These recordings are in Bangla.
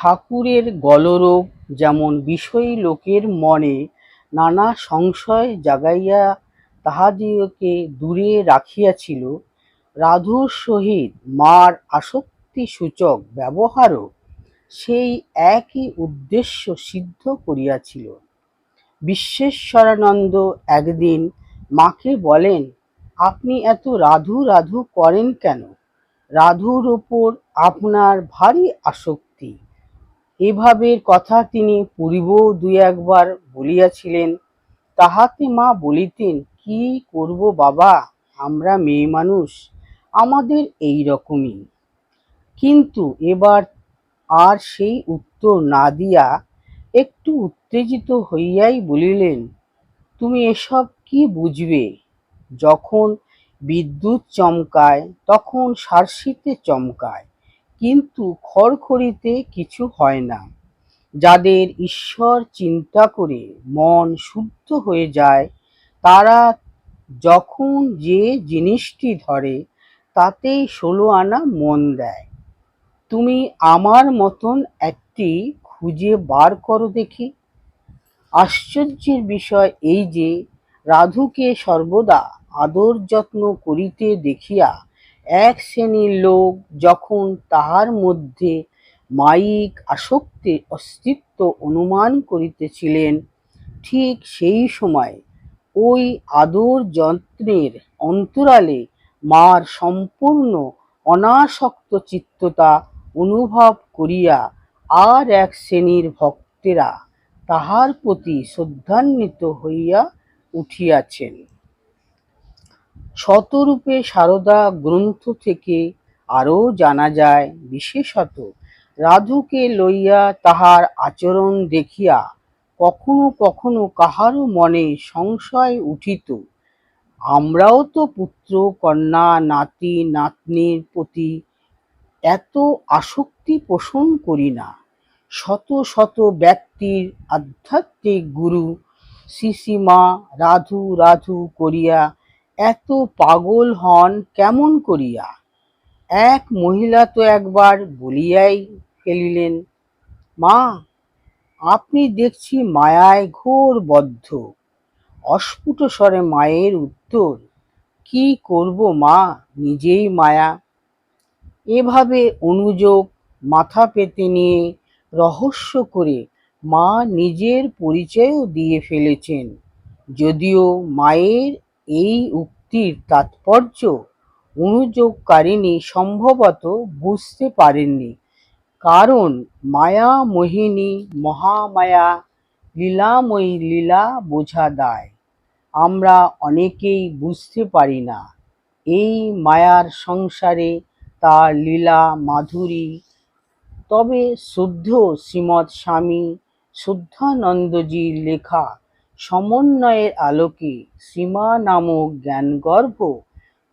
ঠাকুরের গলরোগ যেমন বিষয়ী লোকের মনে নানা সংশয় জাগাইয়া তাহাদিগকে দূরে রাখিয়াছিল, রাধুর সহিত মার আসক্তিসূচক ব্যবহারও সেই একই উদ্দেশ্য সিদ্ধ করিয়াছিল। বিশ্বেশ্বরানন্দ একদিন মাকে বলেন, আপনি এত রাধু রাধু করেন কেন? রাধুর ওপর আপনার ভারী আসক্তি। এভাবের কথা তিনি পূর্বেও দুই একবার বলিয়াছিলেন। তাহাতে মা বলিতেন, কি করব বাবা, আমরা মেয়ে মানুষ, আমাদের এই রকমই। কিন্তু এবার আর সেই উত্তর না দিয়া একটু উত্তেজিত হইয়াই বলিলেন, তুমি এসব কি বুঝবে? যখন বিদ্যুৎ চমকায় তখন শার্শিতে চমকায়, কিন্তু খড়খড়িতে কিছু হয় না। যাদের ঈশ্বর চিন্তা করে মন শুদ্ধ হয়ে যায়, তারা যখন যে জিনিসটি ধরে তাতেই 16 আনা মন দেয়। তুমি আমার মতন একটি খুঁজে বার করো দেখি। আশ্চর্যের বিষয় এই যে, রাধুকে সর্বদা আদর যত্ন করিতে দেখিয়া এক শ্রেণীর লোক যখন তাহার মধ্যে মায়িক আসক্তির অস্তিত্ব অনুমান করিতেছিলেন, ঠিক সেই সময় ওই আদর যত্নের অন্তরালে মার সম্পূর্ণ অনাসক্ত চিত্ততা অনুভব করিয়া আর এক শ্রেণীর ভক্তেরা তাহার প্রতি শ্রদ্ধান্বিত হইয়া উঠিয়াছেন। শতরূপে সারদা গ্রন্থ থেকে আরও জানা যায়, বিশেষত রাধুকে লইয়া তাহার আচরণ দেখিয়া কখনো কখনো কাহারও মনে সংশয় উঠিত, আমরাও তো পুত্র কন্যা নাতি নাতনির প্রতি এত আসক্তি পোষণ করি না। শত শত ব্যক্তির আধ্যাত্মিক গুরু শ্রীশ্রীমা রাধু রাধু করিয়া এত পাগল হন কেমন করিয়া? এক মহিলা তো একবার বলিয়াই ফেলিলেন, মা, আপনি দেখছি মায়ায় ঘোর বদ্ধ। অস্ফুট স্বরে মায়ের উত্তর, কি করব মা, নিজেই মায়া। এভাবে অনুযোগ মাথা পেতে নিয়ে রহস্য করে মা নিজের পরিচয়ও দিয়ে ফেলেছেন, যদিও মায়ের এই উক্তির তাৎপর্য অনুযোগকারিণী সম্ভবত বুঝতে পারেননি। কারণ মায়া মোহিনী মহামায়া, লীলাময়ী, লীলা বোঝা দায়। আমরা অনেকেই বুঝতে পারি না এই মায়ার সংসারে তার লীলা মাধুরী। তবে শ্রদ্ধেয় শ্রীমৎ স্বামী শুদ্ধানন্দজির লেখা সমন্বয়ের আলোকে শ্রীমা নামক জ্ঞানগর্ভ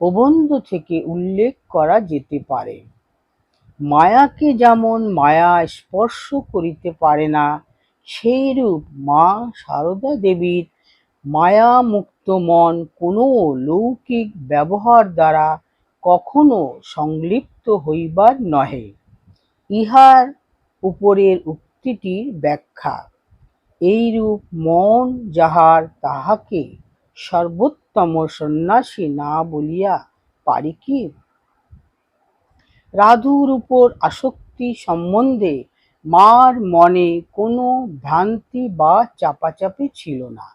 প্রবন্ধ থেকে উল্লেখ করা যেতে পারে। মায়াকে যেমন মায়া স্পর্শ করিতে পারে না, সেইরূপ মা সারদা দেবীর মায়ামুক্ত মন কোনো লৌকিক ব্যবহার দ্বারা কখনো সংলিপ্ত হইবার নহে। ইহার উপরের উক্তিটির ব্যাখ্যা, এইরূপ মন যাহার, তাহাকে সর্বোত্তম সন্ন্যাসী না বলিয়া পারি কি? রাধুর উপর আসক্তি সম্বন্ধে মার মনে কোনো ভ্রান্তি বা চাপাচাপি ছিল না।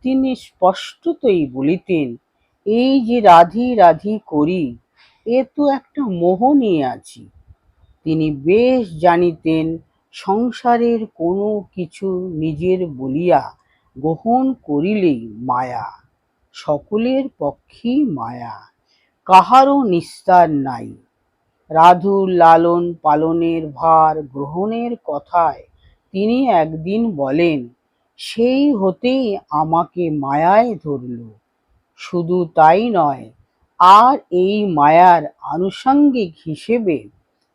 তিনি স্পষ্টতই বলিতেন, এই যে রাধি রাধি করি, এ তো একটা মোহ নিয়ে আছি। তিনি বেশ জানিতেন, সংসারের কোনো কিছু নিজের বলিয়া গ্রহণ করিলেই মায়া, সকলের পক্ষেই মায়া, কাহারও নিস্তার নাই। রাধুর লালন পালনের ভার গ্রহণের কথায় তিনি একদিন বলেন, সেই হতেই আমাকে মায়ায় ধরল। শুধু তাই নয়, আর এই মায়ার আনুষঙ্গিক হিসেবে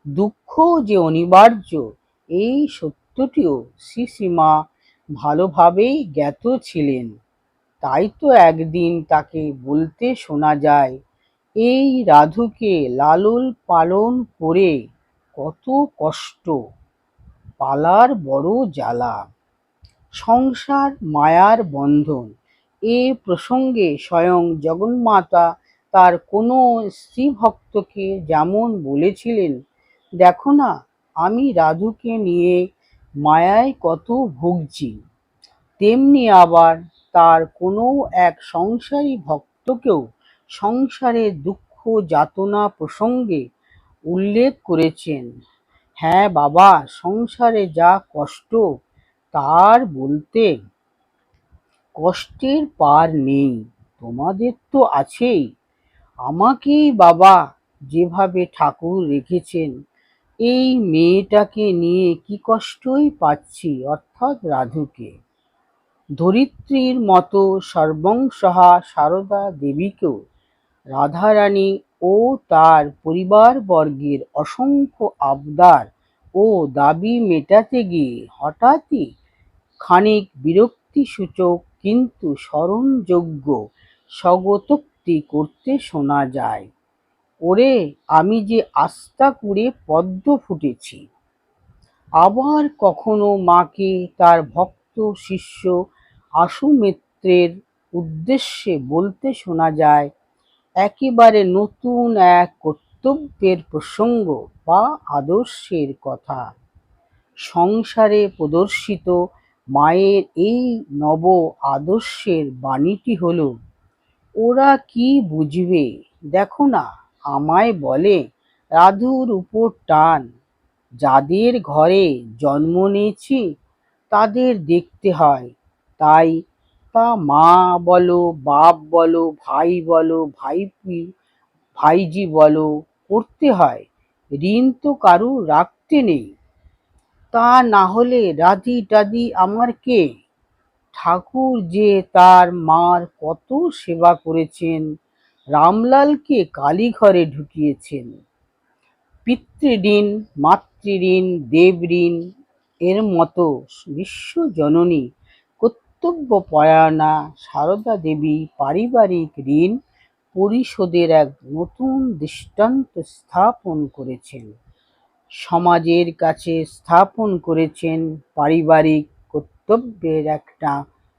দুঃখ যে অনিবার্য, এই সত্যটিও শ্রীশ্রীমা ভালোভাবেই জ্ঞাত ছিলেন। তাই তো একদিন তাকে বলতে শোনা যায়, এই রাধুকে লালন পালন করে কত কষ্ট। পালার বড় জ্বালা। সংসার মায়ার বন্ধন। এ প্রসঙ্গে স্বয়ং জগন্মাতা তার কোনো স্ত্রীভক্তকে যেমন বলেছিলেন, দেখো না, আমি রাধুকে নিয়ে মায়ায় কত ভুগছি, তেমনি আবার তার কোনো এক সংসারী ভক্তকেও সংসারের দুঃখ যাতনা প্রসঙ্গে উল্লেখ করেছেন। হ্যাঁ বাবা, সংসারে যা কষ্ট, তার বলতে কষ্টের পার নেই। তোমাদের তো আছেই, আমাকেই বাবা যেভাবে ঠাকুর রেখেছেন, এই মেয়েটাকে নিয়ে কি কষ্টই পাচ্ছি, অর্থাৎ রাধুকে। ধরিত্রীর মতো সর্বংসহা সারদা দেবীকেও রাধারানী ও তার পরিবারবর্গের অসংখ্য আবদার ও দাবি মেটাতে গিয়ে হঠাৎই খানিক বিরক্তিসূচক কিন্তু স্মরণযোগ্য স্বগতোক্তি করতে শোনা যায়। ওরে, আমি যে আস্থা করে পদ্ম ফুটেছি। আবার কখনো মাকে তার ভক্ত শিষ্য আশুমিত্রের উদ্দেশ্যে বলতে শোনা যায় একেবারে নতুন এক কর্তব্যের প্রসঙ্গ বা আদর্শের কথা। সংসারে প্রদর্শিত মায়ের এই নব আদর্শের বাণীটি হল, ওরা কি বুঝবে, দেখো না, আমায় বলে রাধুর উপর টান, যাদের ঘরে জন্ম নিয়েছি তাদের দেখতে হয়, তাই তা মা বলো, বাপ বলো, ভাই বলো, ভাইজি বলো, করতে হয়। ঋণ তো কারু রাখতে নেই। তা না হলে রাধি টাধি আমার কে? ঠাকুর যে তার মার কত সেবা করেছেন, রামলালকে কালীঘরে ঢুকিয়েছেন। পিতৃঋণ, মাতৃঋণ, দেবঋণ এর মতো বিশ্বজননী কর্তব্যপরায়ণা সারদা দেবী পারিবারিক ঋণ পরিশোধের এক নতুন দৃষ্টান্ত স্থাপন করেছেন, সমাজের কাছে স্থাপন করেছেন পারিবারিক কর্তব্যের একটা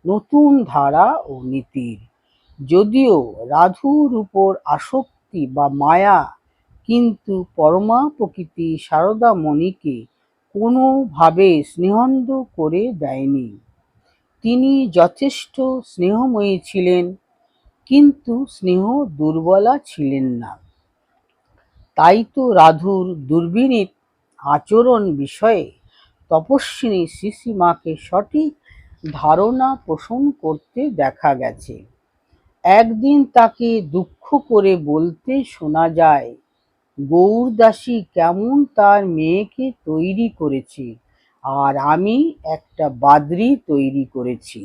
নতুন ধারা ও নীতির। যদিও রাধুর উপর আসক্তি বা মায়া কিন্তু পরমা প্রকৃতি সারদামণিকে কোনোভাবে স্নেহান্ধ করে দেয়নি। তিনি যথেষ্ট স্নেহময়ী ছিলেন, কিন্তু স্নেহ দুর্বলা ছিলেন না। তাই তো রাধুর দুর্বিনীত আচরণ বিষয়ে তপস্বিনী শ্রীশ্রীমাকে সঠিক ধারণা পোষণ করতে দেখা গেছে। একদিন তাকে দুঃখ করে বলতে শোনা যায়, গৌরদাসী কেমন তার মেয়েকে তৈরি করেছে, আর আমি একটা বাদরি তৈরি করেছি।